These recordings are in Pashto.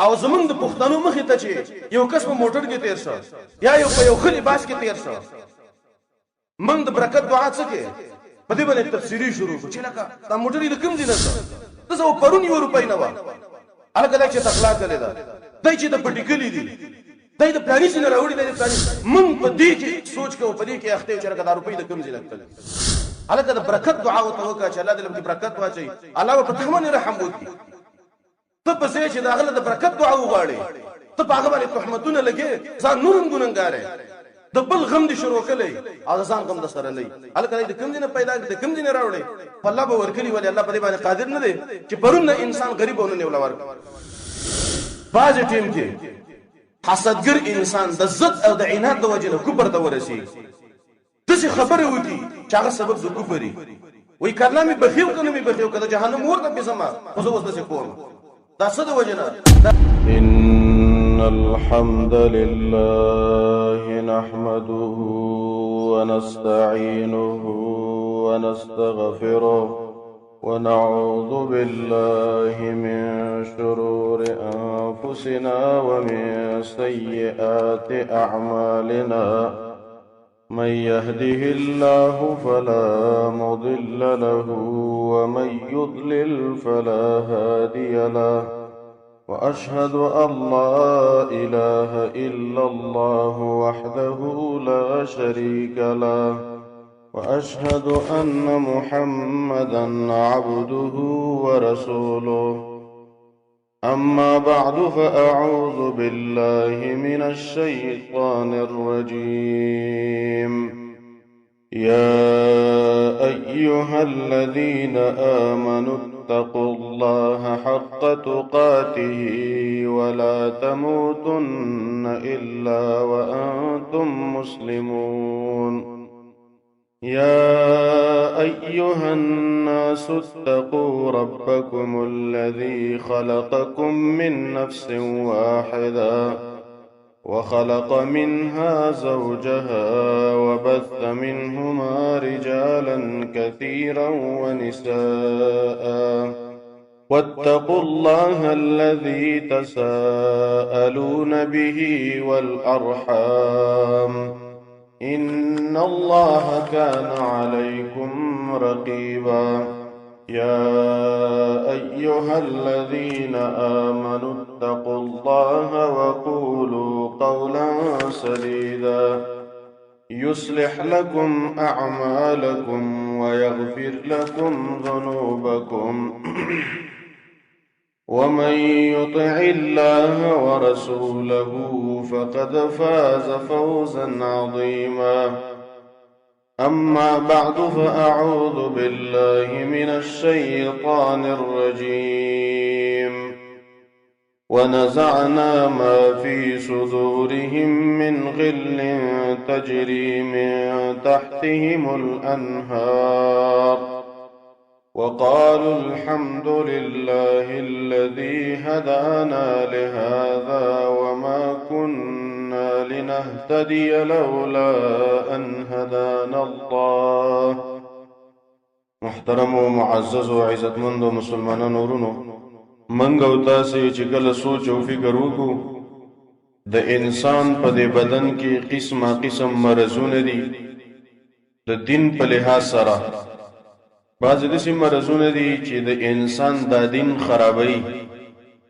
او زمونږ د پښتنو مخې ته چې یو کس په موټر کې تیر شو یا یو په یو خلی باس کې تیر شو، موږ د برکت دعا څه کې په دې باندې تفسیری شروع کو چې لکه دا موټر د کوم ځای نه څه تاسو پرون یو روپۍ نه و الګا دا چې تخلا کړی دا دای چې د پټیکلی دي دای د پلاني سره راوړي د پلاني موږ په دې کې سوچ کوو په دې کې اخته چې لکه دا روپۍ د کوم ځای نه کړل الګا د برکت دعا وکړه چې الله دې لږ برکت واچي الله په تخمن رحم وکړي. ته په ځای چې دا غله د برکت دعا وغواړي ته په هغه باندې تهمتونه لګې ځان نورم ګننګار د بل غم دي شروع کړي او ځان غم د سره لې الکه د کوم دینه پیدا د کوم دینه راوړي الله به ورکړي ولی الله په دې باندې قادر نه دی چې پرون انسان غریبونه نه ولور باز ټیم کې حسدګر انسان د عزت او د عناد د وجه له کفر ته ورسي دغه خبره وکي چې هغه سبب د کفري وای کلامي بخیو کنه می بخیو کده جهنم ورته به سما خو زه وسه کوم دا څه د وجه نه. إن الحمد لله نحمده ونستعينه ونستغفره ونعوذ بالله من شرور أنفسنا ومن سيئات أعمالنا من يهده الله فلا مضل له ومن يضلل فلا هادي له وأشهد أن لا إله إلا الله وحده لا شريك له وأشهد أن محمدا عبده ورسوله. أما بعد فأعوذ بالله من الشيطان الرجيم. يا أيها الذين آمنوا اتقوا الله حق تقاته ولا تموتن إلا وأنتم مسلمون. يا أيها الناس اتقوا ربكم الذي خلقكم من نفس واحدة وخلق منها زوجها وبث منهما رجالا كثيرا ونساء واتقوا الله الذي تساءلون به والأرحام إن الله كان عليكم رقيبا. يا أيها الذين آمنوا اتقوا الله وقولوا قولا سديدا يصلح لكم أعمالكم ويغفر لكم ذنوبكم ومن يطع الله ورسوله فقد فاز فوزا عظيما. أما بعد فأعوذ بالله من الشيطان الرجيم. ونزعنا ما في صدورهم من غل تجري من تحتهم الأنهار وقالوا الحمد لله الذي هدانا لهذا وما كنا لنهتدي لولا أن هدانا الله. محترم و معزز و عزتمند و مسلمانان ورونو منګ او تاسې چې کله سوچ او فکر وکړو د انسان په دې بدن کې قسمه قسم مرزونه دي د دین په لحاظ سره بعض داسې مرزونه دي چې د انسان د دین خرابوي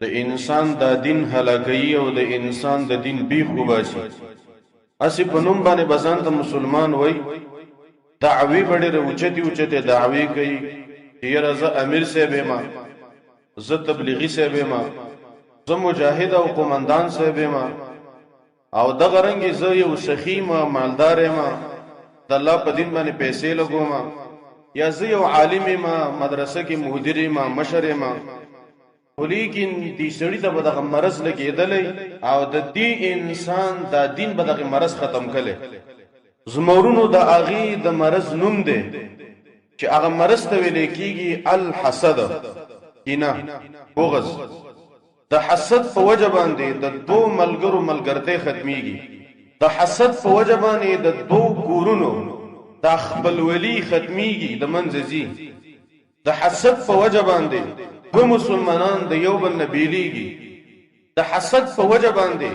د انسان د دین هلاکوي او د انسان د دین بیخ وباسي. اسی په نوم باندې بزان ته مسلمان وای دعوی بډې اوچته دعوی کوي یره زه امیر صاحب ما زه تبلیغی صاحب ما زه مجاهد او قومندان صاحب ما او د غرنګي زه یو سخی ما مالدار ما د الله په دین باندې پیسې لګوم یا زه یو عالم ما مدرسه کې مدیر ما مشر ما ولیکن دې سړی ته به دغه مرض لګېدلې او د دې انسان د دین به دغه مرض ختم کړي. زمورونو د اغي د مرض نوم دی چې هغه مرض ته ویل کېږي الحسد کینه بغض. د حسد په وجه باندې د دوه ملګرو ملګرتۍ ختميږي. د حسد په وجه باندې د دوه کورونو د خپلولي ختميږي د منځزي. د حسد په وجه باندې دو مسلمانان د یو بل نه بیلیږي. د د حسد په وجه باندې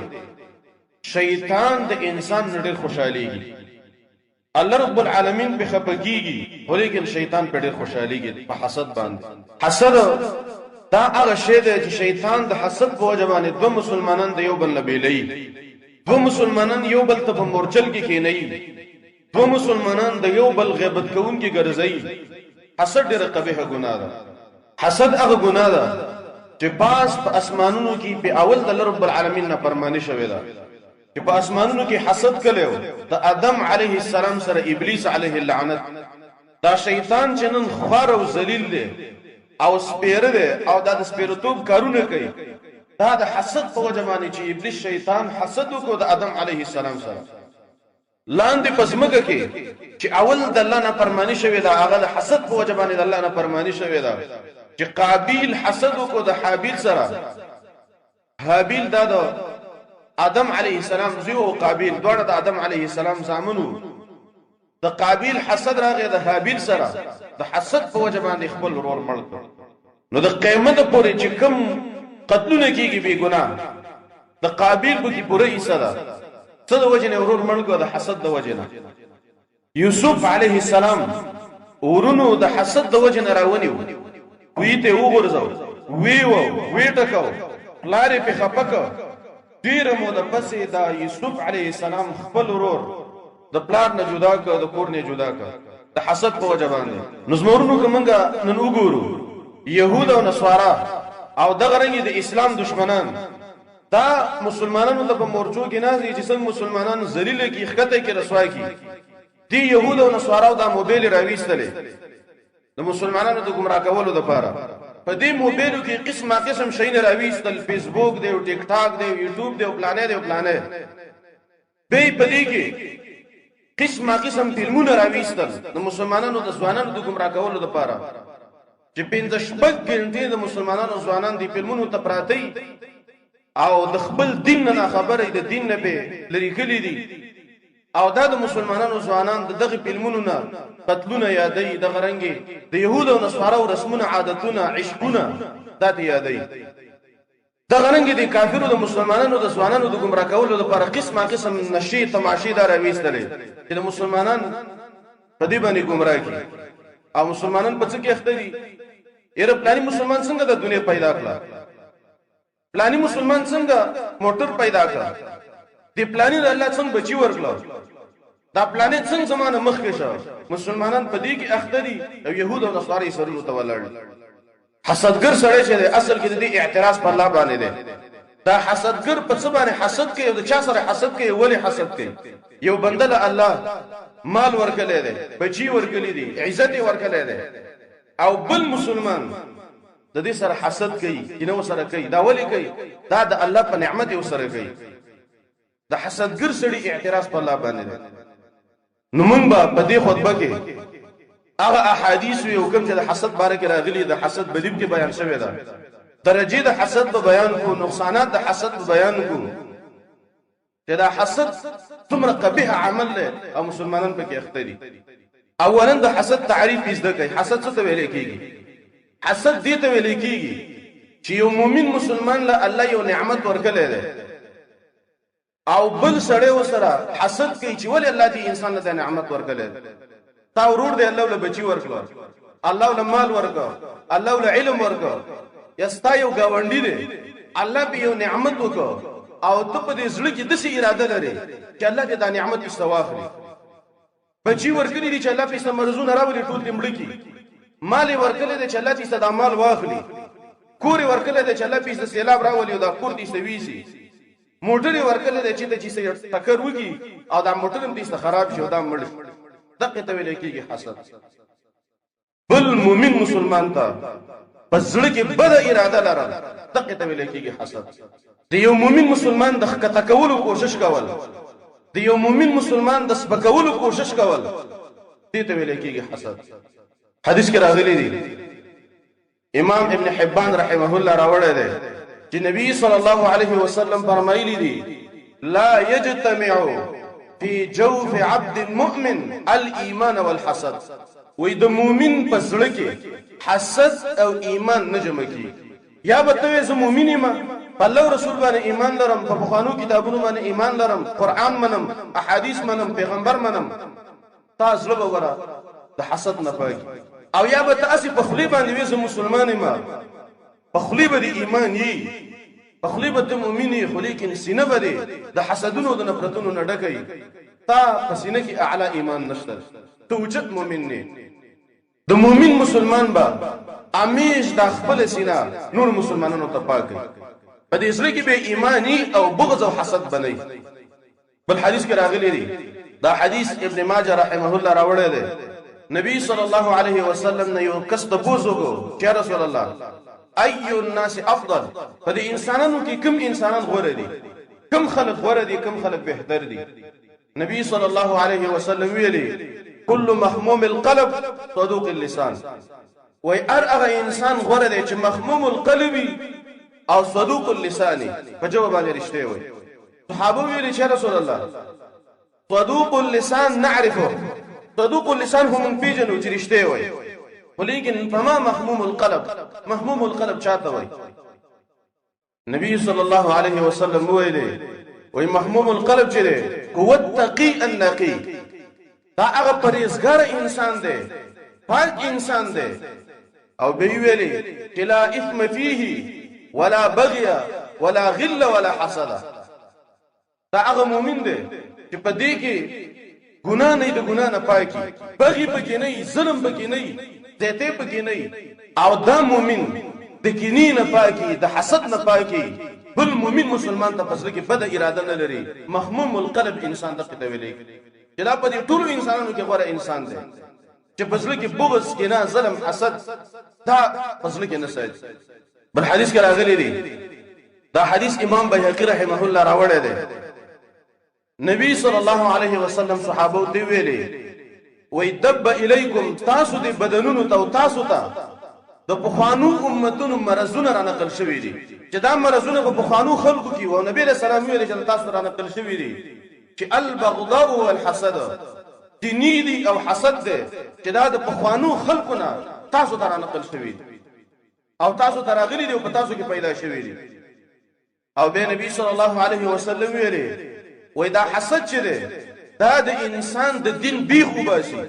شیطان د انسان ډېر خوشاليږي الله رب العالمین په خپګيږي ولیکن شیطان په ډېر خوشاليږي په حسد باندې حسد دا هغه شی دی چې شیطان د حسد په وجه باندې دوه مسلمانان د یو بل نه بیلوي دوه مسلمانان یو بل ته په مورچل کې کېنوي دوه مسلمانان د یو بل غیبت کوونکي ګرځي حسد ډېره قبیحه ګناه ده حسد هغه ګناه ده چې پاس په اسمانونو کې په اول د رب العالمین نه فرمانه شوی ده چې په اسمانونو کې حسد کړو د آدم علیه السلام سره ابلیس علیه اللعنت دا شیطان چې نن خوار او ذلیل دی او سپیره دی او دا د سپیرتوب کارونه کوي دا د حسد په وجه باندې چې ابلیس شیطان حسد وکړو د آدم علیه السلام سره لاندې پسمګه کې چې اول د الله نه فرمانی شوی دا هغه د حسد په وجه باندې د الله نه فرمانی شوی دا چې قابیل حسد وکړو د حابیل سره حابیل دا د آدم علیه السلام زیو او قابیل دوړه د آدم علیه السلام زامنو د قابیل حسد راغی د حابیل سره د حسد په وجه باندې خپل ورور مړ کړ نو د قیامت پورې چې کوم قتلونه کیږي بی ګناه د قابیل په کې پوره حصہ ده څه د وجه نه ورور مړ کړ د حسد د وجه نه یوسف علیه السلام ورونو د حسد د وجه نه راونیو وی ته وګورځو وی ټکاو لارې په خپکه ډیر مو د پسې دا یوسف علیه السلام خپل ورور د پلار نه جدا کړ د کور نه جدا کړ د حسد په وجه باندې نزمورونو کومنګا نن وګورو يهود او نصارا او دغه رنګ د اسلام دشمنان دا مسلمانانو د مورچو کې نه چې څنګه مسلمانانو ذلیل کې خطه کې رسوا کی دی يهود او نصارا دا موبایل راويستلې د مسلمانانو د گمراه کولو لپاره په دې موبایلو کې قسم شین راويستل فیسبوک دی او ټیک ټاک دی او یوټیوب دی او پلانې به په دې کې قسم فلمونه راويستل د مسلمانانو د ځوانانو د گمراه کولو لپاره چې 15 غنټې د مسلمانانو ځوانان دی فلمونو ته پراتی او د خپل دین نه خبره د دین نه به لري کلی دي او دا د مسلمانانو ځوانان دغه فلمونو نه قتلونه یادې د غرنګي د يهود او نصارا او رسمونه عادتونه عشقونه دا دي یادې د غرنګي د کافرو د مسلمانانو د ځوانانو د گمراه کولو لپاره قسم نشي تماشې دار وېستلې چې د مسلمانان په دې باندې گمراه کی او مسلمانان په څه کې اخته دي یره پلاني مسلمان څنګه د دنیا پیدا کړه پلاني مسلمان څنګه موټر پیدا کړ دی پلاني الله څنګه بچي ورکړه دا پلاني څنګه زمانه مخ کې شو مسلمانان په دې کې اخته دي او يهود او نصارا یې سره متولل حسدګر سره چې اصل کې د اعتراض په الله باندې ده دا حسدګر په څه باندې حسد کوي او د چا سره حسد کوي ولی حسد کوي یو بنده له الله مال ورکړي دي بچي ورکړي دي عزت ورکړي دي او بل مسلمان د دې سره حسد کوي کینه سره کوي دا ولی کوي دا د الله په نعمت یې سره کوي د حسدګر سړي اعتراض په الله باندې نو موږ په دې خطبه کې هغه احادیث یو کوم چې د حسد باره کې راغلي د حسد بدیب کې بیان شوی ده درجه د حسد په بیان کو نقصانات د حسد په بیان کو چې دا حسد څومره قبیح عمل له او مسلمانان په کې اخته دي اولا د حسد تعریف زده کوي حسد څه ته ویل کېږي حسد دې ته ویل کېږي چې یو مؤمن مسلمان له الله یو نعمت ورکړي ده او بل سړی وسره حسد کوي چې ولې الله دې انسان له نعمت ورکړي تا ورور دې الله له بچي ورکړه الله له مال ورکړه الله له علم ورکړه یستا یو گاونډي دې الله به یو نعمت وکړه او ته په دې زړه کې د څه اراده لري چې الله دې دا نعمت استواخلي بچي ورکړي دي چې الله په سمرزونه راولي ټول دې مړ کی مال ورکړي دي چې الله دې صدا مال واخلي کور ورکړي دي چې الله په سیلاب راولي او دا کور دې سويسي موټر ورکړي دي چې د چي ټکر وږي او دا موټر هم دې خراب شي او دا مړ دغه ته ویل کېږي حسد بل مؤمن مسلمان ته پس زړه کې بد اراده لري دغه ته ویل کېږي حسد د یو مؤمن مسلمان د ښکته کولو کوشش کول د یو مؤمن مسلمان د سپکولو کوشش کول دې ته ویل کېږي حسد حدیث کې راغلي دي امام ابن حبان رحمه الله راوړی دی چې نبی صلی الله علیه وسلم فرمایلی دي لا یجتمع في جوف عبد المؤمن الايمان والحسد وې د مؤمن په زړه کې حسد او ایمان نه جمع کی یا به ته زه مؤمن یم په الله رسول باندې ایمان لرم، په پخوانو کتابونو باندې ایمان لرم، قرآن منم، احادیث منم، پیغمبر منم، تا زړه به ورا د حسد نه پاکي. او یا به تاسې په خولې باندې وې زه مسلمان یم، په خولې به د ایمان یي، په خولې به د مؤمن یې، خو لیکن سینه به دې د حسدونو د نفرتونو نه ډکه وي. تا په سینه کې اعلی ایمان نشته، ته اوچت مؤمن نه. د مؤمن مسلمان به همیش د خپل سینه نور مسلمانانو ته پاک وي، په دې سره کې به ایمانی او بغض او حسد بنئ. بل حدیث کې راغلی دی، دا حدیث ابن ماجه رحمه الله راوړی دی. نبی صلی الله علیه وسلم نے یو کس تپوسو کو کہ رسول الله ای الناس افضل، په دې انسانانو کې کوم انسانان غوره دي، کوم خلق غوره دي، کوم خلق بهتر دي؟ نبی صلی الله علیه وسلم ویلی کل محموم القلب صدوق اللسان، وای هغه انسان غوره دی چې محموم القلب او صدوق اللسان، په جواب باندې رښتیا وي. صحابه ویلي چې رسول الله صدوق اللسان نعرفه، صدوق اللسان هم پیژنو چې رښتیا وي، ولیکن فما محموم القلب، محموم القلب چاته وي؟ نبی صلی الله علیه وسلم ویلي وای محموم القلب چې دی هو التقی النقی، دا هغه پرهیزګار انسان دی، پاک انسان دی. او به ویلي چې لا اثم فيه ولا بغي ولا غل ولا حسد، دا هغه مؤمن دی چې په دې کې ګناه نه د ګناه نه پاکي، بغي پکې نه، ظلم پکې نه، زیاته پکې نه. او دا مؤمن د کینې نه پاکي، د حسد نه پاکي. بل مؤمن مسلمان ته پسله کې بد اراده نه لري. محموم القلب انسان ته ته ویلي چې دا په دې ټولو انسانانو کې غوره انسان دی چې پسله کې بغض، کینه، ظلم، حسد دا پسله کې نه ساتي. بل حدیث کې راغلی دی، دا حدیث امام بیهقی رحمه الله راوړی دی. نبی صلی الله علیه وسلم صحابه ته ویلي وای دب الیکم، تاسو دې بدنونو ته او تاسو ته د پخوانو امتونو مرزونه را نقل شوي دي، چې دا مرزونه په پخوانو خلقو کې و. نبی رسول الله ویلي چې تاسو را نقل شوي دي چې البغضاء والحسد، دینی دي او حسد دي، چې دا د پخوانو خلقو نه تاسو ته را نقل شوي دي او تاسو ته راغلي دي او په تاسو کې پیدا شوي دي. او به نبی صلی الله علیه وسلم ویلي وای دا حسد چې دی دا د انسان د دین بیخ وباسي.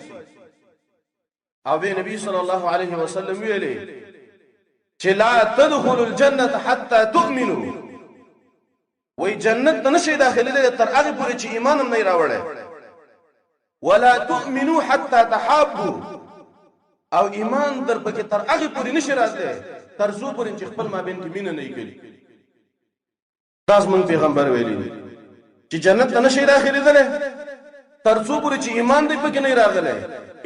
او به نبی صلی الله علیه وسلم ویلي چې لا تدخلوا الجنه حتى تؤمنوا، وای جنت ته نشي داخلي تر هغه پورې چې ایمان هم نه راوړی. ولا تؤمنوا حتى تحابوا، او ایمان در پکې تر هغه پورې نشي راځي تر څو پورې چې خپل مابین کې مینه نه کوي. تاسو مونږ پیغمبر ویلي چې جنت ته نشي داخلي تر څو پورې چې ایمان دې پکې نه راغلی،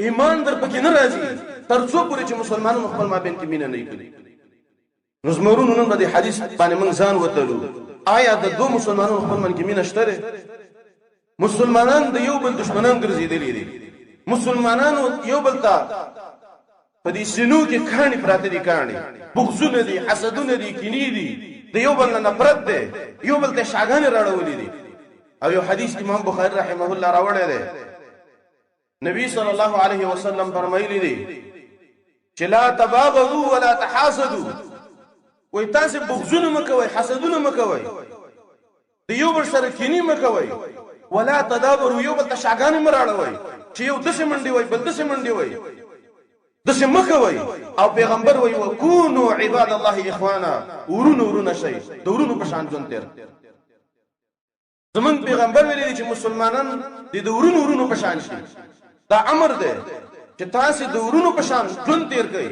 ایمان در پکې نه راځي تر څو پورې چې مسلمانانو خپل مابین کې مینه نه کوي. نو زمورونو نن د حدیث باندې موږ ځان وتلو، آیا د دوه مسلمانانو خپل من کې مینه شته؟ مسلمانان د یو بل دشمنان ګرځېدلي دي، مسلمانانو یو بل ته په دې سينو کې کاڼي پراته دي، کاڼي بغضونه دي، حسدونه دي، کینې دي، د یو بل نه نفرت ده، یو بل ته شاګانې راړولې دي. او یو حدیث امام بخاری رحمه الله راوړی دی، نبی صلی الله علیه وسلم فرمایلی دی چې لا تباغضوا ولا تحاسدوا، وای تاسو بغضونه مکوئ، حسدونه مکوئ، د یو بل سره کینې مکوئ، ولا تدابروا، یو بل ته شاګانې مراړوئ چې یو دسه منډي وای بل دسه منډي وای، دسه مکوئ. او پیغمبر وای وکونوا عباد الله اخوانا، ورونو شي د ورونو په شان ژوند تیر. زمون پیغمبر ویلي چې مسلمانان د ورونو په شان شي، دا امر دی چې تاسو د ورونو په شان ژوند تیر کړئ.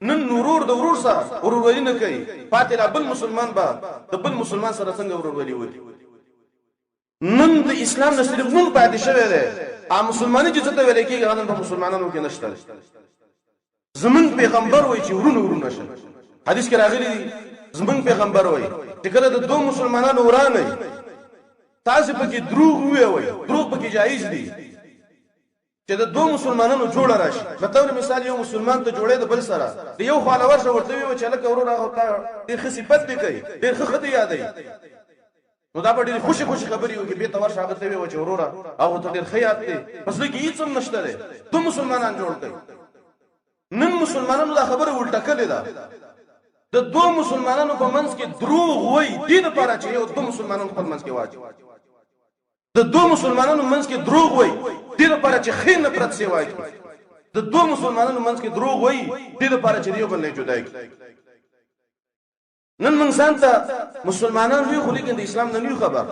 نن نورور د ورور سره ورورولي نه کوي، پاتې بل مسلمان به د بل مسلمان سره څنګه ورورولي وکړي؟ نن د اسلام نه صرف نن پاتې شوی دی، مسلمانۍ چې څه ته ویل کېږي هغه په مسلمانانو کې نشته. زمون پیغمبر وایي چې ورونو شي. حدیث کې راغلی دی زمون پیغمبر وایي چې کله د دوه مسلمانانو ورانه تاسو پکې دروغ وایي، دروغ پکې جایز دي چې د دوه مسلمانانو جوړ راشي. مثلا مثال یو مسلمان ته جوړې د بل سره د یو خالور سره ورته وي چې لکه ورور هغه ډېر ښه صفت دی کوي، ډېر ښه خدای یادای، نو دا به ډېر خوشي خبرې وي به تور شاګه ته وي چې ورور هغه ته ډېر ښه یاد دی، بس لکه هیڅ هم نشته دی، دوه مسلمانان جوړ کړي. نن مسلمانانو دا خبره الټه کړې ده، د دوه مسلمانانو په منځ کې دروغ وای دې لپاره چې یو دوه مسلمانانو په منځ کې واچي د دوه مسلمانانو منځ کې دروغ وای دې لپاره چې خیر نفرت سی واچي د دوه مسلمانانو منځ کې دروغ وای دې لپاره چې یو بل نه جدا کی نن موږ ځان ته مسلمانان وی خو لیکن د اسلام نه نه خبر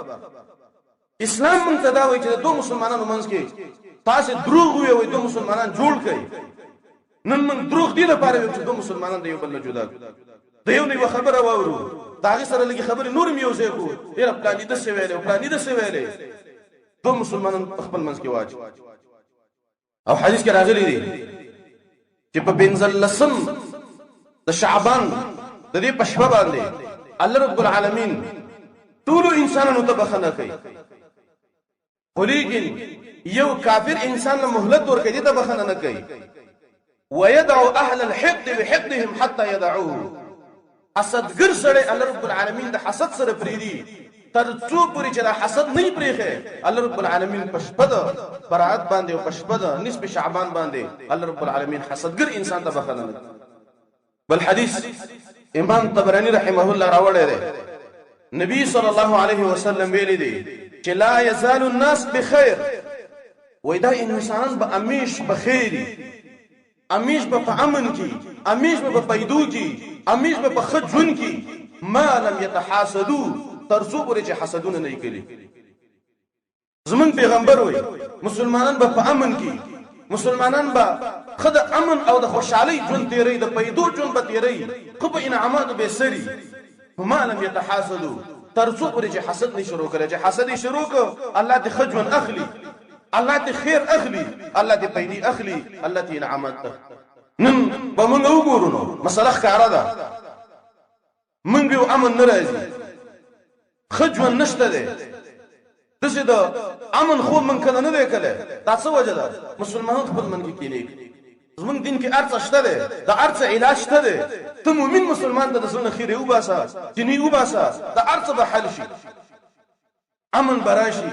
اسلام موږ ته دا وایي چې دوه مسلمانانو منځ کې تاسو دروغ وی دوه مسلمانان جوړ کړئ نن موږ دروغ دي لپاره چې دوه مسلمانان د یو بل نه جدا د یو نه خبره واورو دا غي سره لګي خبره نور میو زه کو ډیر پلانې د څه ویلې پلانې د څه ویلې دوه مسلمانان خپل منځ کې واچ او حدیث کې راغلي دي چې په بنزل لسم د شعبان د دې پښپا باندې الله رب العالمین ټول انسانانو ته بخنه کوي ولیکن یو کافر انسان له مهلت ورکړي ته بخنه نه کوي ويدعو اهل الحقد بحقدهم حتى يدعوه حسدګر سره الله رب العالمین د حسد سره پریدي تر څو پورې چې حسد نه پریخه الله رب العالمین پښپد برات باندې او پښپد نصف شعبان باندې الله رب العالمین حسدګر انسان ته بخنه نه بل حدیث امام طبرانی رحمه الله راوړی دی نبی صلی الله علیه وسلم ویلی دی چې لا یزال الناس بخیر وای دا انسانان به امیش بخیری امیش به امن کی امیش به پیدو کی امیش به خجون کی ما لم يتحاسدوا ترسو پورې چې حسدونه نه کوي زمون پیغمبر وای مسلمانان به امن کی مسلمانان به خد امن او د خوشحالي ژوند تیری د پیدو ژوند به تیری خو په انعامات به سری وما لم يتحاسدوا ترسو پورې چې حسد نه شروع کړي چې حسد شروع کو الله دې خجون اخلي الله دې خیر اخلي الله دې پیدي اخلي الله دې انعامات نن به موږ وګورو نو مسله ښکاره ده موږ به امن ناراضي خجون نشته ده دسه دا امن خو من کنه نه دی کله دا څه وجه ده مسلمانان خپل من کې کینی زمون دین کې ارڅ شته ده دا ارڅ علاج شته ده ته مؤمن مسلمان د رسول خیر او باسا جنی او باسا دا ارڅ به حل شي امن براشي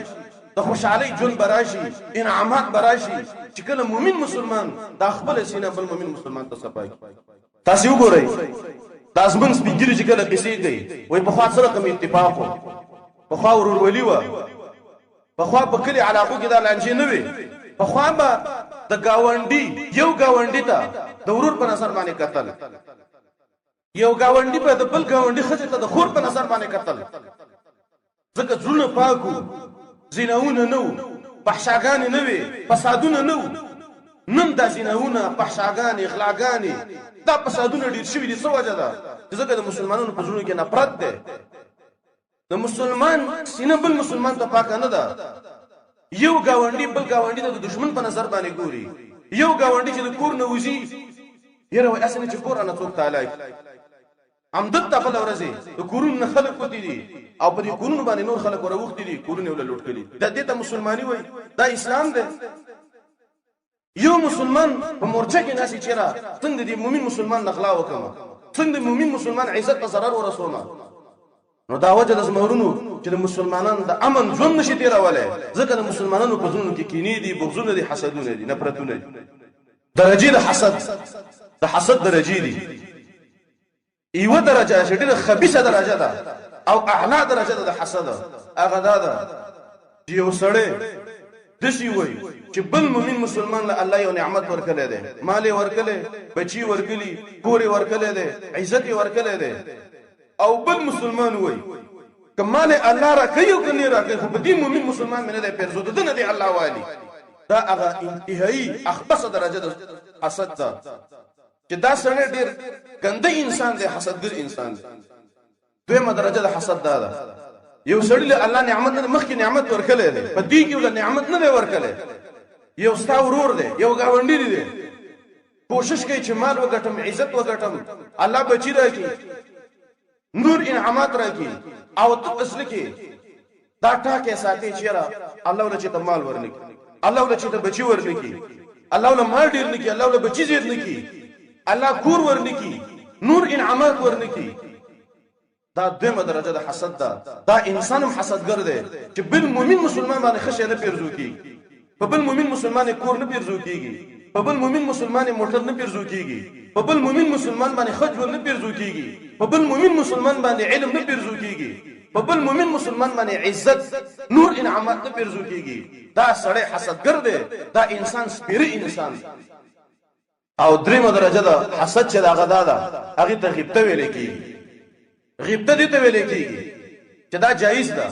د خوشحالي جون براشي انعامات براشي چې کله مؤمن مسلمان دا خپل سینه بل مؤمن مسلمان ته صفای تاسو وګورئ تاسو من سپیږي چې کله کیسې کوي وای په خاص سره کوم اتفاق په خوا ورور ولي و په خوا په کلی علاقو کې دا لانجې نه وي په خوا به د گاونډي یو گاونډي ته د ورور په نظر باندې قتل یو گاونډي په د بل گاونډي خځه ته د خور په نظر باندې قتل ځکه ځونه پاکو زیناونه نو فحشاګان نه وي فسادونه نو نن دا زیناونه فحشاګان اخلاقګان دا فسادونه ډیر شوي دي څه وجه ده ځکه د مسلمانانو په ژوند کې نفرت ده د مسلمان سینه بل مسلمان ته پاک نه ده یو گاونډي بل گاونډي ته د دشمن په نظر باندې ګوري یو گاونډي چې د کور نه وځي یره وای اسنه چې کور نه څوک تعالی عمدت ته بل ورځي د کورونو نه خلک کوتي دي او په دې کورونو باندې نور خلک وروختي دي کورونه ول لوټ کړي د دې ته مسلمانۍ وای دا اسلام ده یو مسلمان په مورچه کې ناسي چیرې څنګه دې مؤمن مسلمان نغلا وکړه څنګه دې مؤمن مسلمان عزت ته ضرر ورسونه نو دا وجه د زمورونو چې د مسلمانانو د امن ژوند نشي تیرولای ځکه د مسلمانانو په ژوند کې کینې دي بغضونه دي حسدونه دي نفرتونه دي درجه د حسد درجه دي ایو درجه چې ډېره خبيثه درجه ده او اعلى درجه ده د حسد هغه ده چې یو سړی دشي وای چې بل مؤمن مسلمان له الله یو نعمت ورکړي ده مال ورکړي بچي ورکړي کور ورکړي ده عزت ورکړي ده او بل مسلمان وای کمال الله را کوي او کني را کوي خو په دې مؤمن مسلمان نه دی پرزو ده نه دی الله والی دا هغه انتهایی اخبث درجه ده حسد ده چې دا سره ډیر ګنده انسان دی حسدګر انسان دی دویمه درجه د حسد ده یو سړی له الله نعمت نه مخکې نعمت ورکړي دی په دې کې ول نعمت نه دی ورکړي یو ستا ورور دی یو گاونډی دی کوشش کوي چې مال وګټم عزت وګټم الله بچی راکړي نور انعامات راکړي او ته اصل کې دا ټاکه ساتي چیرې الله ول چې ته مال ورنکي الله ول چې ته بچی ورنکي الله ول مال ډیر نکي الله ول بچی زیات نکي الله کور ورنکي نور انعامات ورنکي دا دمه درجه د حسد ده دا انسان هم حسدګر دی چې بل مؤمن مسلمان باندې خشه نه پیرزو کیږي په بل مؤمن مسلمان کور نه پیرزو کیږي په بل مؤمن مسلمان موټر نه پیرزو کیږي په بل مؤمن مسلمان باندې خج ور نه پیرزو کیږي په بل مؤمن مسلمان باندې علم نه پیرزو کیږي، په بل مؤمن مسلمان باندې عزت نور انعامات نه پیرزو کیږي، دا سړی حسدګر دی، دا انسان سپیره انسان. او دریمه درجه ده حسد چې دا غدا ده هغه ته غیبته ویل کیږي. غیبته دې ته ویل کیږي چې دا جایز ده.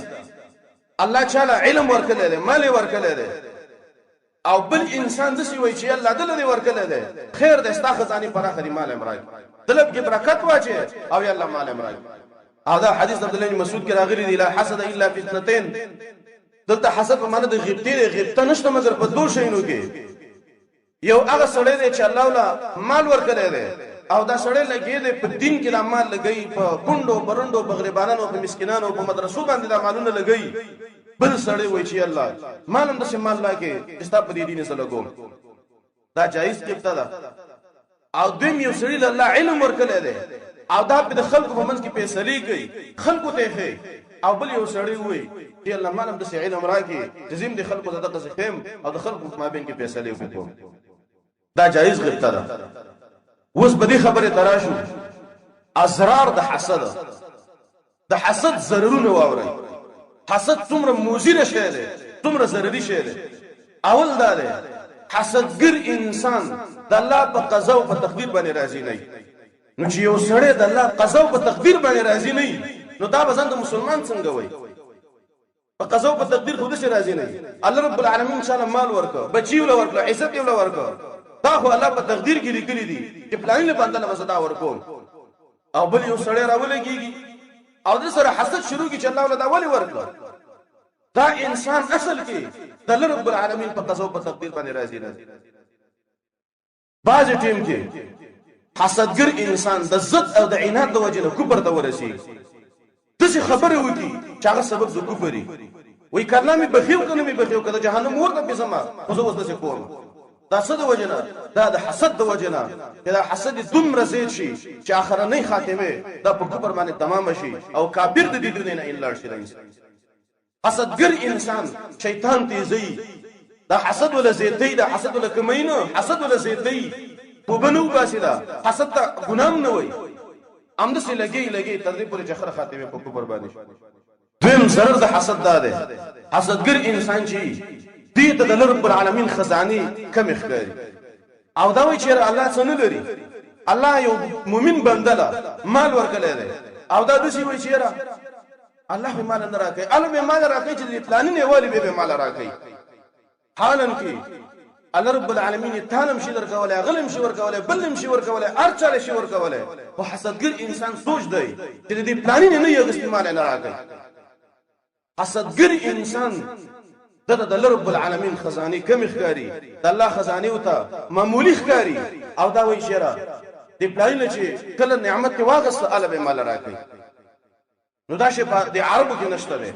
الله تعالی علم ورکړی دی، مال ورکړی دی، او بل انسان دسی وای چې الله دل دې ورکړی دی، خیر دې ستا خزانه پراخه دي، مال امراج دلب کې برکت واچي او یا الله مال امراج. او دا حدیث عبد الله بن مسعود کې راغلی دی لا حسد الا فی اثنتين. دلته حسد په معنی د غیبته، غیبته نشته مگر په دوه شینو کې. یو هغه سړی دی چې الله ولا مال ورکړی دی او دا سړی لګي دی په دین کې د مال لګي، په کندو برندو بغریبانانو په مسکینانو په مدرسو باندې د مالونه لګي. بل سړی وای چې الله مال هم د شمال لاګي استا په دې دین سره لګوم، دا جایز کېپتا ده. او دیم یو سړی الله علم ورکړی دی او دا په خلکو په منځ کې فیصله کوي، خلکو ته ښه. او بل یو سړی وای چې الله مال هم د علم راکې جزیم د خلکو ته دغه فهم او د خلکو په مابین کې فیصله وکړو، دا جایز غیبته ده. اوس به دې خبره تراشو ازرار د حسد، د حسد ضررونه واوري. حسد څومره موزینه شی دی، څومره ضروري شی دی. اول دا دی حسدګر انسان د الله په قضا او په تقدیر باندې راضي نه. نو چې یو سړی د الله قضا او په تقدیر باندې راضي نه نو دا بزند مسلمان څنګه وای؟ په قضا او په تقدیر خود شي راضي نه. الله رب العالمین ان شاء الله مال ورکو، بچی ول ورکو، عزت ول ورکو، دا خو الله په تقدیر کې لیکلي دي چې پلان له باندې له وسدا ورکو. او بل یو سړی راولګيږي او د سره حسد شروع کی چې الله ولدا ولي ورکو. دا انسان اصل کې د الله رب العالمین په قضا او په تقدیر باندې راضي نه. باز ټیم کې حسدګر انسان د ضد او د عناد د وجه له کفر ته ورسي. دغه خبره وکي چې هغه سبب د کفر وي کلامي بخیل کنه می بخیل کده جهنم ورته به زما خو زه وسه کوم. دا څه د وجنه؟ دا د حسد د وجنه چې دا حسد دومره زیات شي چې اخرنۍ خاتمه دا په کفر باندې تمام شي او کافر د دې دنیا نه الا شي. حسدګر انسان شیطان تیزی، دا حسد ولا زیدی، دا حسد ولا کمینه، حسد ولا زیدی توبه نو باسي. دا حسد ته ګنام نه وای، امده سي لګي تدریب پر جخره خاتمه په کفر باندې. دویم ضرر د حسد دا ده حسدګر انسان چې دې ته د رب العالمین خزانه کم اخباري او دا وایي چې الله څنګه لري. الله یو مؤمن بندله مال ورکړي دی او دا دوی وایي چې الله به مال نه راکړي، الله به مال راکړي چې پلان نه ویلي به مال راکړي. حالن کې الله رب العالمین تانم شي درکولای، غلم شي ورکولای، بلم شي ورکولای، ارچاله شي ورکولای. او حسدګر انسان سوچ دی چې دې پلان نه یو غست مال نه راکړي. حسدګر انسان د رب العالمین خزانه کم ښکاری، د الله خزانه او ته معمولی ښکاری. او دا وایي شرع دې پلان نه چې کله نعمت کې واغست الله به مال راکړي. نو دا شی په د عربو کې نشته دی.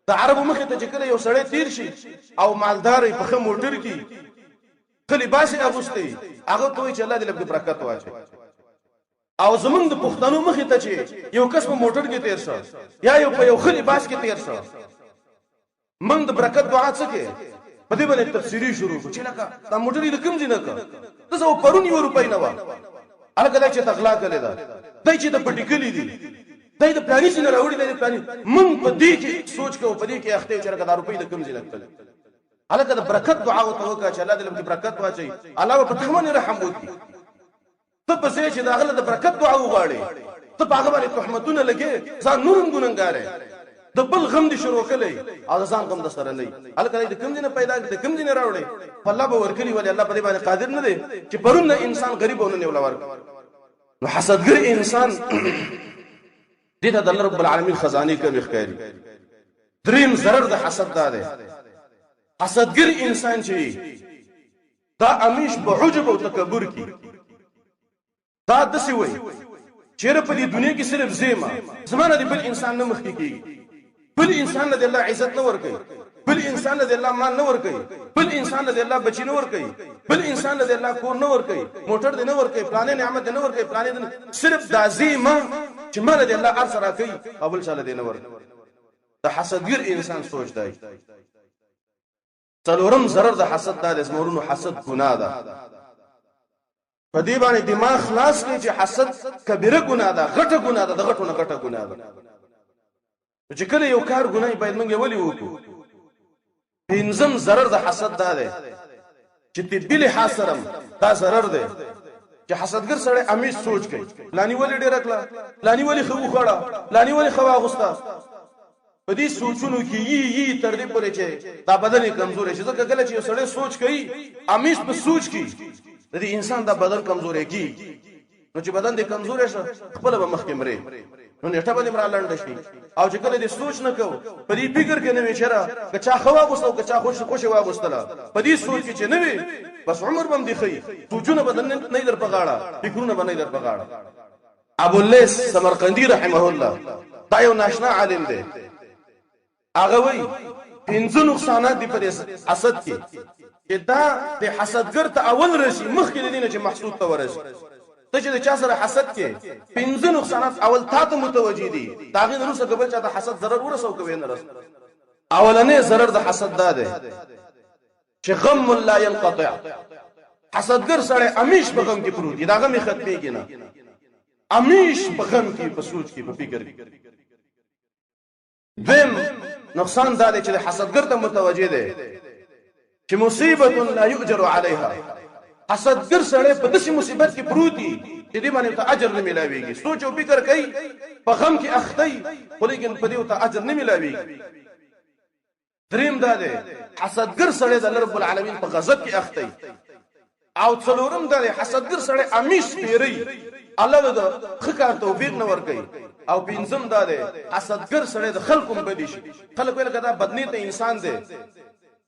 د عربو مخې ته چې کله یو سړی تیر شي او مالدار په خه موټر کې خلی باسي اغوستي هغه ته چې الله دې لږ برکت واچي. او زمونږ د پښتنو مخې ته چې یو کس په موټر کې تیر شو یا یو په یو خلی باس کې تیر شو، موږ د برکت دعا څه کې په دې باندې تفسیری شروع کو چې لکه دا موټر دې کوم ځای نه کا ته زو پرون یو روپۍ نه و هغه چې تغلا کړی دا دای چې د پټی کلی دي دای د پلانې څخه راوړي د پلانې موږ په دې کې سوچ کوو، په دې کې اخته چې دا روپۍ د کوم ځای لګتل. هغه د برکت دعا وکړه چې الله دې لږ برکت واچي، الله په تخمن رحم وکړي. ته په څه چې دا غله د برکت دعا وغواړي ته په هغه باندې تهمتونه لګي، ځان نورم ګننګاره د بل غم دي شروع کړي او ځان غم د سره نه هغه کله د کوم دینه پیدا کړي د کوم دینه راوړي الله به ورکړي ولی الله په دې باندې قادر نه دی چې پرون انسان غریب ونه ولا ورک. نو حسدګر انسان دې ته د الله رب العالمین خزانه کوي ښکاری. دریم ضرر د حسد دا دی حسدګر انسان چې دا امیش په عجب او تکبر کې دا دسی وای چیرې په دې دنیا کې صرف زمانه دی بل انسان نه مخ کیږي، بل انسان له الله عزت نه ور کوي، بل انسان له الله مال نه ور کوي، بل انسان له الله بچی نه ور کوي، بل انسان له الله کور نه ور کوي، موټر دې نه ور کوي، پلانې نعمت نه ور کوي، پلانې صرف دازیمه چې مال دې الله ارسل راکړي او بل شاله دې نه ور کوي. د حسدګر انسان سوچ دی. څلورم ضرر د حسد دا د زمورونو حسد ګناه ده. په دې باندې دماغ خلاص کړي چې حسد کبیره ګناه ده، غټه ګناه ده، د غټو نه غټه ګناه ده. چې کله یو کار ګناه باید موږ ولې وکړو. پنځم ضرر د حسد دا دی چې طبي لحاظ سره دا ضرر دی چې حسدګر سره امیش سوچ کوي، لانی ولې ډېر کړه، لانی ولې خو خړه، لانی ولې خو واغستا. په دې سوچونو کې یي تر دې پورې چې دا بدن کمزور شي. ځکه کله چې یو سړی سوچ کوي، امیش په سوچ کوي، د دې انسان دا بدن کمزورې کی. نو چې بدن دې کمزور شي خپل به مخکې مري، نو نیټه باندې مرا لاندې شي. او چې کله دې سوچ نه کو، په دې فکر کې نه وي چېرې کچا خوا غوستو، کچا خوش واغستله، په دې سوچ کې چې نه وي بس عمر بم دی خي. سوچونه بدن نه در پغاړه، فکرونه باندې در پغاړه. ابو الليث سمرقندي رحمه الله دا یو ناشنا عالم دی. هغه وایي 5 نقصانات دي په حسد کې چې دا د حسدګر ته اول راشي مخکې د دینه چې محسود ته ورشي. ته چې چا سره حسد کې 5 نقصانات اول تا ته متوجي دي، داغه نو څه قبل چې د حسد ضرر ورسو کوي نه رس. اولنې ضرر د حسد دا دی چې غم لا ينقطع. حسدګر سره امیش په غم کې پروت دی، دا غم ختمېږي نه، امیش په غم کې، په سوچ کې، په فکر کې. دیم نقصان دا دی چې حسدګر ته متوجي دی چې مصیبت لا یؤجر علیها. حسدګر سره په داسې مصیبت کې پروت دی چې دې باندې ته اجر نه ملاويږي. سوچ او فکر کوي، په غم کې اختی، خو لیکن په دې ته اجر نه ملاويږي. دریم دا دی حسدګر سره د الله رب العالمین په غضب کې اختی. او څلورم دا دی حسدګر سره امیش پیری، الله د خکار توفیق نه ورکي. او پنځم دا دی حسدګر سره د خلکو بدی شي. خلک ویل کدا بدنیت انسان دی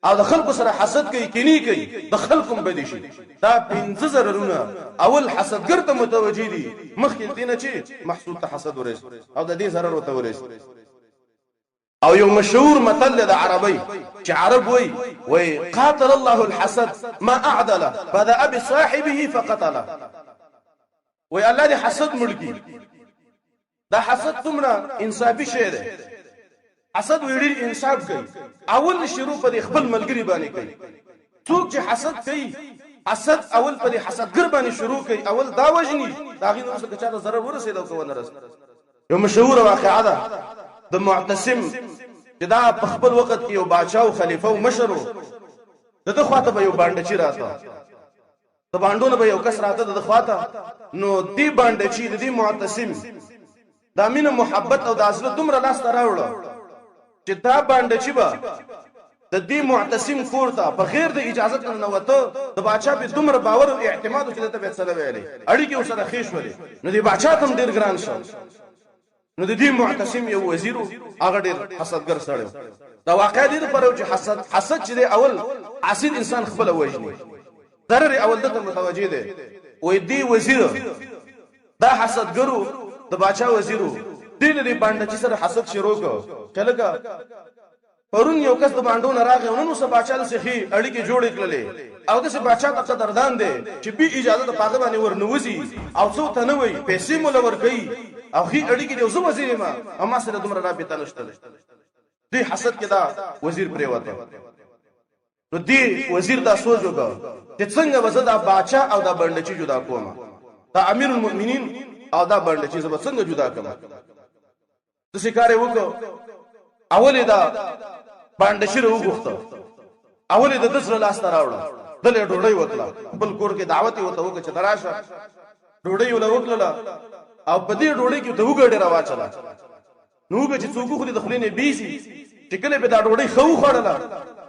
او د خلکو سره حسد کوي، کینی کوي، د خلکو بدی شي. دا 5 ضررونه اول حسدګر ته متوجي دي، مخکې دینه چې محسود ته حسد ورس او د دې ضرر ورته ورس. او یو مشهور متل د عربی چې عرب وای قاتل الله الحسد ما اعدل بدا بصاحبه فقتله. وای الله دې حسد مړکی. دا حسد تمره انصافي شی دی. حسد ویډی انصاف کوي. اول شروع په خپل ملګری باندې کوي. څوک چې حسد کوي، حسد اول په حسدګر باندې شروع کوي، اول دا وجني دا غي نو څه چا ضرر ورسېدو کو نه رس. یو مشهور واقعه ده د معتصم چې دا په خپل وخت کې یو بادشاہ او خلیفہ او مشر وو. دغه خواته به یو باندې چی راته، د باندونو به یو کس راته د خواته. نو دی باندې چی د معتصم د امینه محبت او د اصل دومره لاس ته راوړل چې دا باندې چی به د دې معتصم کور ته بغیر د اجازه نه وته. د بادشاہ په دومره باور او اعتماد چې ته به سره ویلې اړیکې ورسره خېش ولې. نو دی بادشاہ تم ډیر ګران شو. نو د دې معتصم یو وزیر هغه ډیر حسدګر سره. دا واقع دي پر چې حسد چې اول حسد انسان خپل وجني، ضرر اول دته متوجي دي. وې دی وزیر دا حسدګرو د بادشاہ وزیرو دین دې باندې چې سره حسد شروع کو. کله پرون یو کس د باندو نه راغی، نو سه بادشاہ سخي اړیکې جوړې کړلې او د سه بادشاہ ته قدردان دي چې به اجازه د پاغه باندې ورنوځي او څو ته نه وي پیسې مول ورکړي او هي اړیکې د زو وزیر ما اما سره دومره رابطه نشته. دې حسد کې دا وزیر پرې وته. نو دې وزیر دا سوچ وکړ چې څنګه وزه دا بادشاہ او دا باندې جدا کوم، دا امیر المؤمنین او دا باندې چې زما څنګه جدا کړم. د شکارې وکړ. اولې دا باندې شروع وغوښته، اولې د دسر لاس ته راوړل، دلې ډوډۍ وکړه، بل کور کې دعوت وته وکړه چې تراشه ډوډۍ وکړه. او په دې ډوډۍ کې ته وګړې راواچله. نو به چې څوک خو دې خلینې بیسي چې کله به دا ډوډۍ خو خړله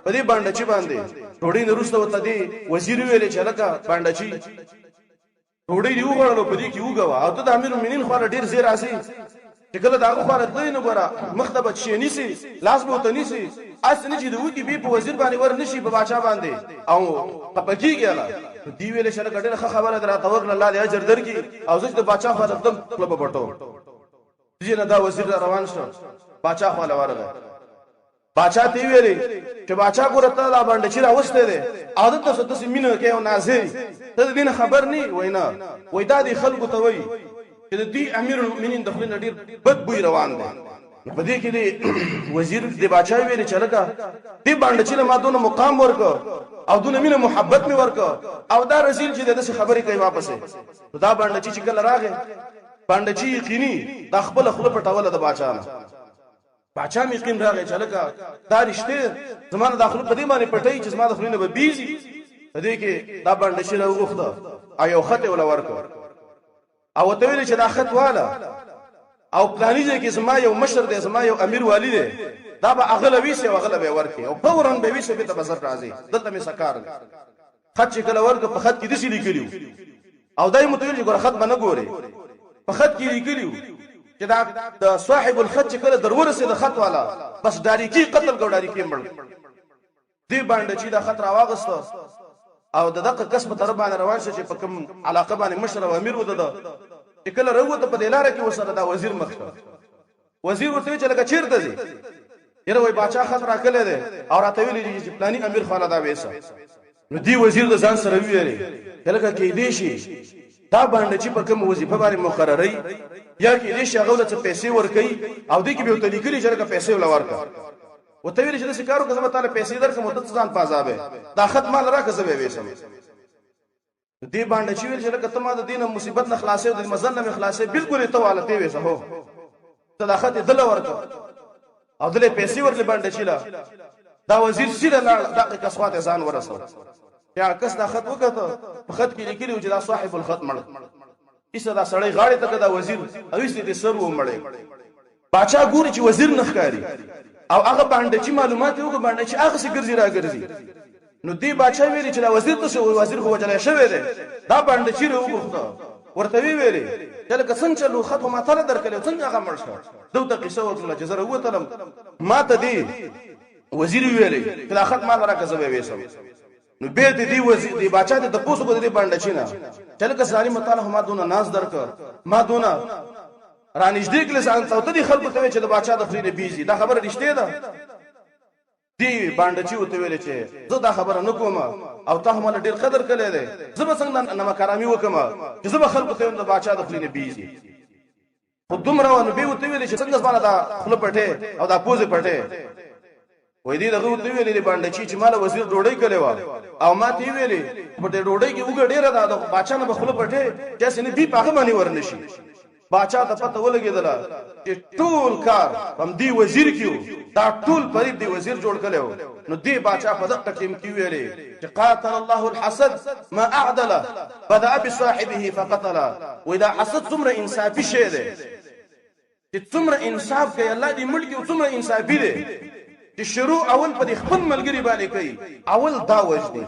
په دې باندې چې باندې ډوډۍ نه روسته وته دی وزیر ویلې چې لکه باندې چې ډوډۍ دی وګړلو په دې کې وګوا. او ته د امیر المؤمنین خو ډیر زیر راسي چې کله دا خو راځي نو ګره مختبه شي نيسي لاس به ته نيسي اسنه چې دوی کې به په وزیر باندې ور نشي په بادشاہ باندې او پپکیږي. دی ویلې چې ډېر خبره دراته ورغله الله دې اجر درکې. او زه د بادشاہ خو एकदम خپل بټو دې نه دا وزیر روان شو. بادشاہ خو لورغه. بادشاہ تی ویلې چې بادشاہ ګورته لا باندې چې راوسته دي عادت ته ستاسو مینه کې او نازي ته دې خبر نه وینا وای دا دي خلکو ته وای چې دې امیر المؤمنین دخلنا ډیر بد بوی روان دي. په دې کې دی وزیر دی باچا ویل چې لکه دې باندې چې ما دونه مقام ورکو او دونه مینه محبت می ورکو او دا رسول چې دغه خبرې کوي واپس دا باندې چې کله راغی باندې چې یقیني دا خپل خپل پټوله د باچا نه باچا می یقین راغی چې لکه دا رښتې زمانه داخله په دې باندې پټي چې زمانه داخله نه به بيزي په دې کې دا باندې چې راغوخته ایو خطه ولا ورکو او ته ویل چې دا خط والا او پلانیږي کې زما یو مشر دی زما یو امیر والی دی دا به اغلبي سي اغلبي ورکي او فورا به وي سي به بازار راځي دلته می سکار خط چې کله ورک په خط کې دسی لیکلیو او دای متویل چې ګور خط باندې ګوري په خط کې لیکلیو چې دا د صاحب الخط چې کله درورسه د خط والا بس داری کی قتل ګوډاری کې مړ دی باندې چې دا خط راواغسته او دغه کسب تر باندې روان شي چې په کوم علاقه باندې مشر او امیر وده کله راوته په دلاره کې وسره دا وزیر مخه وزیر ورته چې لکه چیرته دي یره وای باچا خطر کله ده او راته ویلي چې پلاني امیر خاله دا وېسه نو دی وزیر د ځان سره ویلي کله کې دی شي دا باندې چې په کوم وظیفه باندې مقرري یا کې دې شغله څه پیسې ورکي او دې کې به ته لیکلي چې لکه پیسې ولا ورکا وته ویلي چې د سکارو که زما تعالی پیسې درکم مدت ځان پازابه دا خط مال راکه زه به وېسم دې باندې چې ویل چې لکه ته ما د دینه مصیبت نه خلاصې او د مزل نه خلاصې بالکل ته والته وېسه هو صداقت دل ورکو او دلې پیسې ورلې باندې چیلا دا وزیر سیده دقیقه سوات ځان ورسو یا کس دا خط وکړه په خط کې لیکلی چې دا صاحب الخط مړ ایسه دا سړی غاړه تک دا وزیر او ایسه دې سر و مړې باچا ګوري چې وزیر نخکاری او هغه باندې چې معلومات یو باندې چې هغه سي ګرځي راګرځي نو دی باچا ویلي چې دا وزیر ته وزیر خو وجلای شوی دی دا باندې چې وګورته ورته ویلي کله څنګه چلو خط ما ته درکړل څنګه هغه مړ شو دوته قصه وکړه چې زره وته ما ته دی وزیر ویلي چې دا خط ما راکه زوي وېسم نو به دې وزیر دی باچا ته پوسو کو دې باندې چینا چل که ظالم تعالی ما دونه ناز درک ما دونه رانیږدې کله ځان ته دي خلکو ته چې د باچا د خري بيزي دا خبره رښتیا ده دی باندې چې وته ویل چې زه دا خبره نکوم او ته هم ډیر قدر کړې ده زه به څنګه نما کرامي وکم چې زه به خلکو ته د باچا د خري بيزي په دومره ونه به وته ویل چې څنګه ځانه دا خپل پټه او دا پوزه پټه وې دې دغه وته ویلې باندې چې مال وزیر ډوډۍ کړي و او ما تی ویلې په دې ډوډۍ کې وګ ډیره دا باچا نه بخله پټه چې سنې بي پاغه باندې ورنشي باچا ته پته ولګیدل چې ټول کار هم دی وزیر کیو دا ټول پرې دی وزیر جوړ کړو نو دی باچا په دغه ټیم کې ویلې چې قاتل الله الحسد ما اعدل بدا بصاحبه فقتل واذا حسد څومره انصافي شه ده چې څومره انصاف کوي الله دې ملک او څومره انصافي ده چې شروع اول په خپل ملګری باندې کوي اول دا وجدي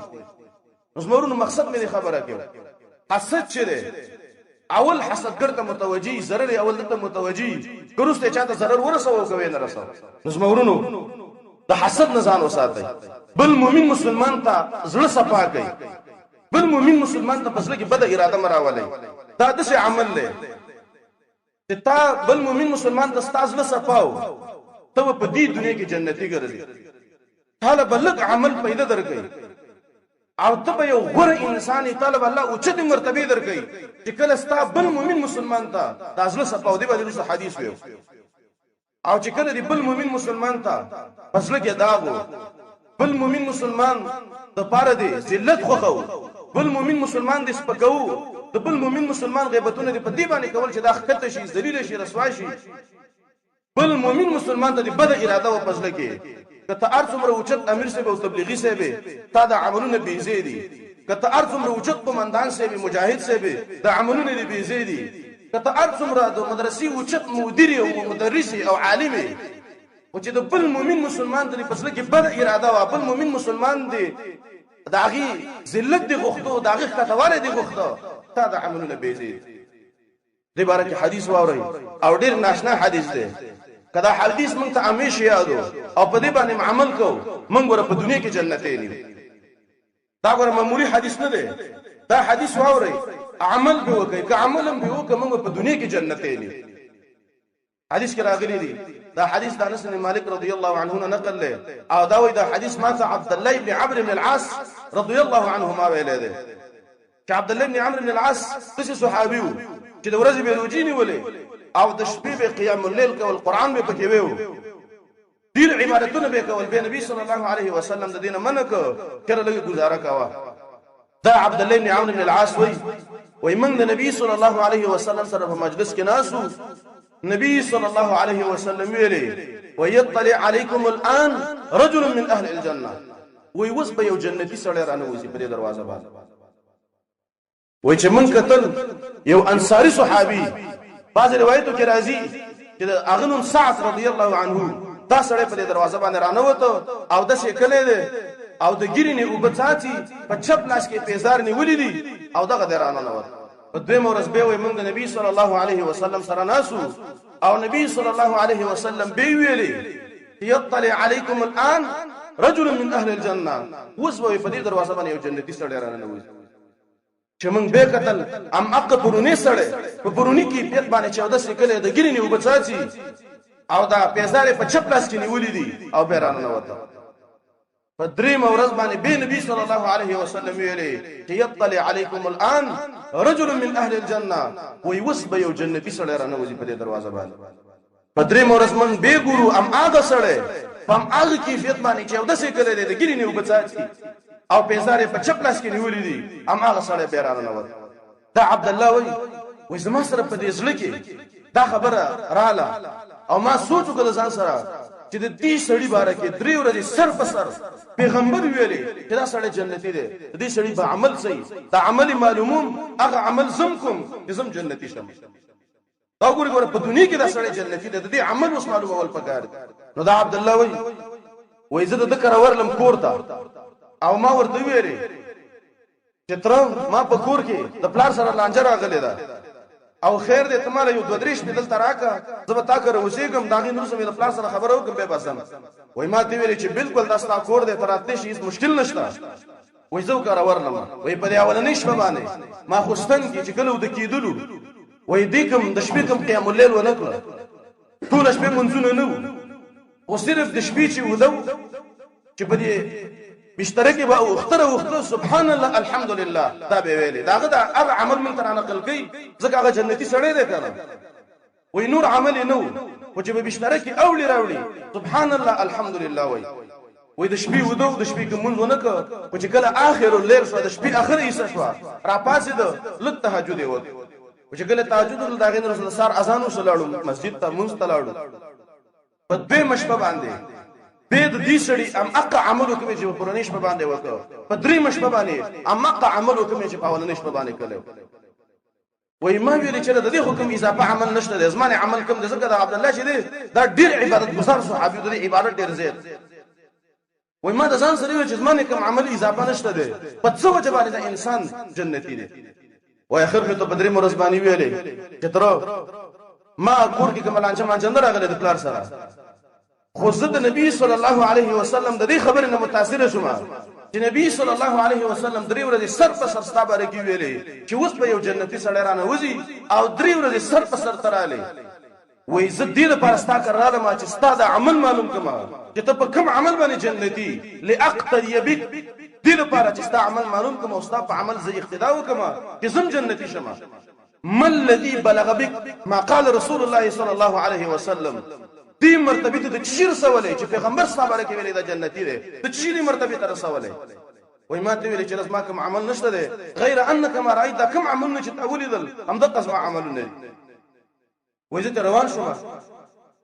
زمورونو مقصد مې خبره کوي حسد چه ده اول حسد ګرته متوجي ضرر اول ته متوجي ګروسته چاته ضرر ورسو کوي نه رسو زمورونو د حسد نه ځان وساتي بل مؤمن مسلمان ته زړه صفا کوي بل مؤمن مسلمان ته پسله کې بد اراده مراولي دا د څه عمل له تا بل مؤمن مسلمان ته استاد له صفاو ته په دې دنیا کې جنتی ګرځي حاله بلک عمل پیدا درکې او ته یو غوړ انسان طالب الله او چته مرتبه درکې چې کله ستا بل مؤمن مسلمان ته د ازله صفاو دی باندې حدیث ویو او چې کله دی بل مؤمن مسلمان ته پسله کې داغو بل مؤمن مسلمان د پاره دی ذلت خوخو بل مؤمن مسلمان دې سپکو د بل مؤمن مسلمان غیبتونه دې په دې باندې کول چې دا خطه شي ذلیل شي رسوا شي بل مؤمن مسلمان ته بد اراده او پسله کې کته ارڅومره اوچت امیر سه او تبلیغی سه به تا د عملونه بي زیدي کته ارڅومره اوچت قومندان سه به مجاهد سه به د عملونه بي زیدي کته ارڅومره د مدرسې اوچت مدیر او مدرس او عالم او چې د بل مؤمن مسلمان د پسله کې بد اراده او بل مؤمن مسلمان دی داغي ذلت دی غوښتو داغي خطواره دی غوښتو تا د عملونه بي زیدي دې باره کې حدیث واوري او ډیر ناشنا حدیث دی کدا حدیث مونږ ته همیشه یادو او په دې باندې عمل کو مونږ ور په دنیا کې جنتې نیو دا ګور معمولی حدیث نه دی دا حدیث واوري عمل به وکي که عمل به وکي مونږ په دنیا کې جنتې نیو حدیث کې راغلي دی دا حدیث د انس بن مالک رضی الله عنه نقل له او دا وی دا حدیث ما ته عبد الله بن عمرو بن العاص رضی الله عنهما ویل دی چې عبد الله بن عمرو بن العاص څه صحابي چې د ورځې به روجيني ولې او د شپې به قیام الليل کول قران به پکې ویو ډیر عبادتونه به کول به نبی صلی الله علیه وسلم د دینه منک کړه لګي گزاره کاوه دا عبد الله بن عمرو بن العاص وی من د نبی صلی الله علیه وسلم سره په مجلس کې ناسو نبی صلی الله علیه وسلم ویلي ويطلع عليكم الان رجل من اهل الجنه وی وس به یو جنتی سره رانه وځي په دروازه باندې وی چې من قتل یو انصاری صحابي بعض روایتو کې راځي چې اغنن سعد رضی الله عنه دا سره په دروازه باندې رانه وته او د شکلې ده او د ګیرینه وبڅاتي په چپ لاس کې پیزار نیولې دي او دغه درانه نه وته په دوی مورز به وي موږ نبی صلی الله علیه وسلم سره ناسو او نبی صلی الله علیه وسلم به ویلي يطلع عليكم الان رجل من اهل الجنه وسوي په دې دروازه باندې یو جنتی سره رانه وځي چې موږ به قتل ام اق پرونی سره په پرونی کې پیت باندې 14 سکلې د ګیرینه وبڅاتي او دا پیزار په چپ لاس کې نیولې دي او به رانه نه وته فدريم ورځ باندې به نبی صلی الله علیه وسلم ویلي چې يطلع عليكم الان رجل من اهل الجنه وي وسب یو جنتی سره رانه وځي په دروازه باندې فدريم ورځ من به ګورو ام اګه سره پم اګه کیفیت باندې چې ودسې کړي دي ګرینه وبڅاتي او پیزار په چپلاس کې نیولې دي ام اګه سره به رانه وځي دا عبد الله وي زما سره په دې ځل کې دا خبره رااله او ما سوچ وکړ ځان سره چې د دې سړي باره کې درې ورځې سر په سر پیغمبر ویلي چې دا سړی جنتی دی د دې سړي په عمل صحیح دا عمل معلوموم هغه عمل زم کوم چې زم جنتی شم دا ګوره په دنیا کې دا سړی جنتی دی د دې عمل اوس معلومه ول پکار نو دا عبد الله وای زه د کار ورلم کور ته او ما ورته ویلي چې تر ما په کور کې د پلار سره لانجه راغلی ده او خیر دې تماله یو دوه درېش بدل تراکا زه تا کر وسېګم داغي نور سمې د پلار سره خبرو کوم به بسم وای ما ته ویلي چې بالکل داستا کور دې تراتې شي هیڅ مشکل نشته وای زه کار ورلم وای په اولنې شپه باندې ما خوستن کې چې کلو د کېدلو وای دې کوم د شپې کوم قیام الليل ونکړه ټول شپه منځونه نه او صرف د شپې چې ودو چې په دې مشترکه به اختره سبحان الله الحمد لله دا به ویلي داغه دا هغه عمل من تر نقل کوي ځکه هغه جنتی سړی دی کنه وای نور عمل نه و چې به مشترکه اولی راوړي سبحان الله الحمد لله وای د شپې ودو د شپې کوم منځ نه کو چې کله اخر الليل شو د شپې اخر ایسه شو را پاسې د لږ تهجد و چې کله تهجد داغه رسول سار اذان وسلاړو مسجد ته مونږ تلاړو په دې مشپه باندې به د دې سړي ام اق عملو کوي چې په پرونیش په باندې وکړ په درې مشپه باندې ام اق عملو کوي چې په اولنیش په باندې کړو وای ما ویل چې د دې حکم اضافه عمل نشته د زمانه عمل کوم د ذکر د عبد الله چې دا ډیر عبادت گزار صحابي د عبادت ډیر زیات وای ما د ځان سره ویل چې زمانه کوم عمل اضافه نشته ده په څه وجه باندې د انسان جنتی دی وای اخر په بدرې مرزبانی ویلې چې تر ما کور کې کوم لانچ ما جندر راغله د پلار سره خو زه د نبی صلی الله علیه وسلم د دې خبرې نه متاثر شوم چې نبی صلی الله علیه وسلم درې ورځې سر په سر ستا باره کې ویلې چې اوس په یو جنتی سړی رانه وځي او درې ورځې سر په سر تراله وای زه دې لپاره ستا کراله ما چې ستا د عمل معلوم کما چې ته په کوم عمل باندې جنتی لاقتدی بک دې لپاره چې ستا عمل معلوم کما او ستا په عمل زه اقتدا وکما چې زم جنتی شمه ما الذي بلغ بك ما قال رسول الله صلى الله عليه وسلم دې مرتبه ته د چیر سوالې چې پیغمبر صاحب علیه ویلي دا جنتی دی د چیرې مرتبه ته رسولې وای ما ته ویلي چې لازم کوم عمل نشته دی غیر انک ما رايت دا کوم عمل نه چې تاولیدل هم د قسم عمل نه وای زه روان شوم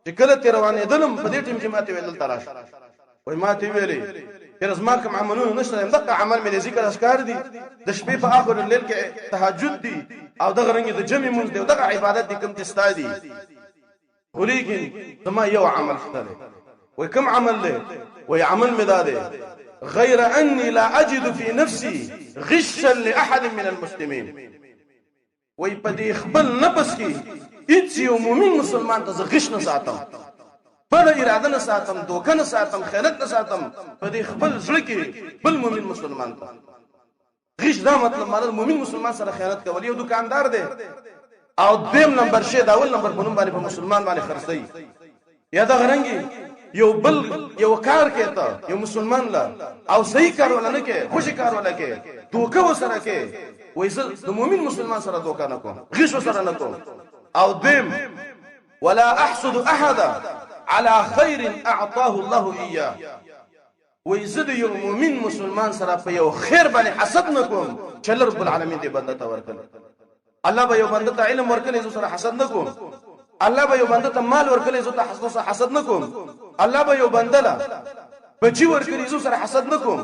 چې کله ته روانې دلم په دې ټیم کې ما ته ویل تراش وای ما ته ویلي چې لازم کوم عملونه نشته هم د عمل مې ذکر اسکار دي د شپې په اخر الليل کې تهجد دي او د غرنګ د جمع مونږ دی او د عبادت دي کوم تستا دي ولكن ثم يو عمل اشتري وكم عمل له ويعمل مداده غير أني لا أجد في نفسي غشا لأحد من المسلمين ويبدي خبل نفسي إتسي ومؤمن مسلمان تزغش نساتم بل إرادة نساتم دوكا نساتم خيانت نساتم بدي خبل زلكي بالمؤمن مسلمان غش دا مطلب معنی المؤمن مسلمان سره خیانت کوي او دکاندار دی او دیم نمبر شه دا اول نمبر په نوم باندې په مسلمان باندې خرڅي یا دا غرنګي یو بل یو کار کېتا یو مسلمان لا او صحیح کار ولا نه کې خوشي کار ولا کې دوکه وسره کې وایي د مؤمن مسلمان سره دوکه نه کوم غش وسره نه کوم او دیم ولا احسد احد على خير اعطاه الله اياه. وې زه د یو مؤمن مسلمان سره په یو خیر باندې حسد نکوم چې الله رب العالمین دې بنده ته ورکړي. الله به یو بنده ته علم ورکړي زه سره حسد نکوم. الله به یو بنده ته مال ورکړي زه ته حسد نکوم. الله به یو بنده له بچی ورکړي زه سره حسد نکوم.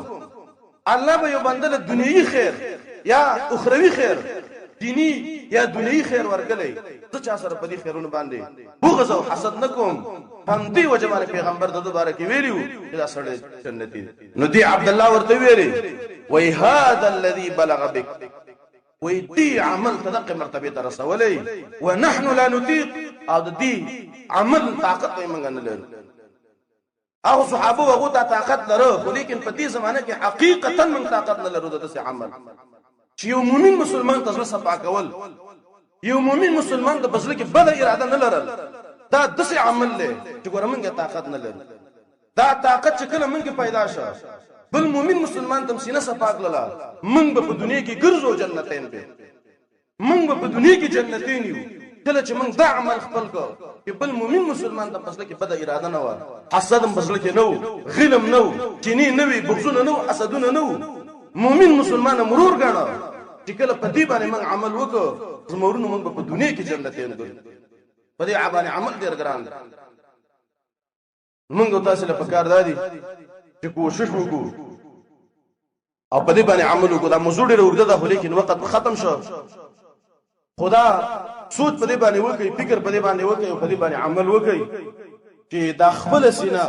الله به یو بنده له دنیوي خیر یا اخروی خیر دینی یا دنیوي خیر ورکړي زه چا سره په دې خیرونو باندې بغض او حسد نکوم. هم دې وجه باندې پیغمبر د دوباره کې ویلو چې دا سړی جنتی دی. نو دی عبد الله ورته ویلي وای هذا الذي بلغ بك، وای دې عمل تدقه مرتبه ته رسولې ونحن لا نطيق، او دې عمل طاقت یې مونږ نه لرو. او صحابه وغو ته طاقت لرو، لیکن په دې زمانه کې حقیقتا مونږ طاقت نه لرو د څه عمل چې یو مؤمن مسلمان ته صفا کول، یو مؤمن مسلمان د بزله کې بد اراده نه لرل، دا داسې عمل دی چې ګوره مونږ طاقت نه لرو. دا طاقت چې کله مونږ پیدا شه بل مؤمن مسلمان تم سینه صفا کړل، مونږ به په دنیا کې ګرځو جنتین به، مونږ به په دنیا کې جنتین یو. کله چې مونږ دا عمل خپل کو چې بل مؤمن مسلمان ته بزله کې بد اراده نه و، حسد هم بزله کې نه و، غلم نه و، کینې نه وي، بغضونه نه و، حسدونه نه و، مؤمن مسلمان مرور غاڼه چې کله په دې باندې موږ عمل وکړو زمورونو موږ په دنیا کې جنتین ګرځو. په دې باندې عمل ډیر ګران دی. موږ تاسو له پکار دادي چې کوشش وکړو او په دې باندې عمل وکړو. دا موضوع ډیر وګړه ده، لیکن وخت ختم شو. خدا سوچ په دې باندې وکړي، فکر په دې باندې وکړي او په دې باندې عمل وکړي چې دا خپل سینه،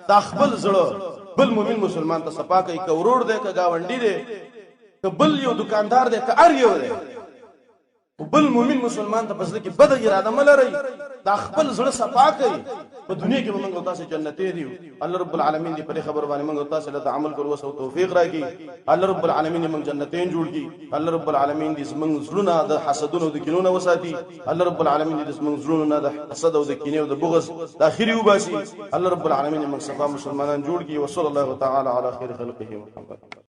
دا خپل زړه بل مؤمن مسلمان ته صفا کوي. که ورور دی، که گاونډي دی، که بل یو دکاندار دی، که ار یو دی، بل مؤمن مسلمان ته بس کې بد اراده ملري، دا خپل زړه صفا کوي. په دنیا کې موږ تاسو جنتې دی. الله رب العالمین دې په خبر باندې موږ تاسو له عمل کولو وسو توفیق راکړي. الله رب العالمین موږ جنتین جوړ کړي. الله رب العالمین دې موږ زړونه د حسدونو د کینونو وساتي. الله رب العالمین دې موږ زړونه د حسد او د کینې او د بغض د اخري وباسي. الله رب العالمین موږ صفا مسلمانان جوړ کړي. وصلی الله تعالی علی خیر خلقه محمد.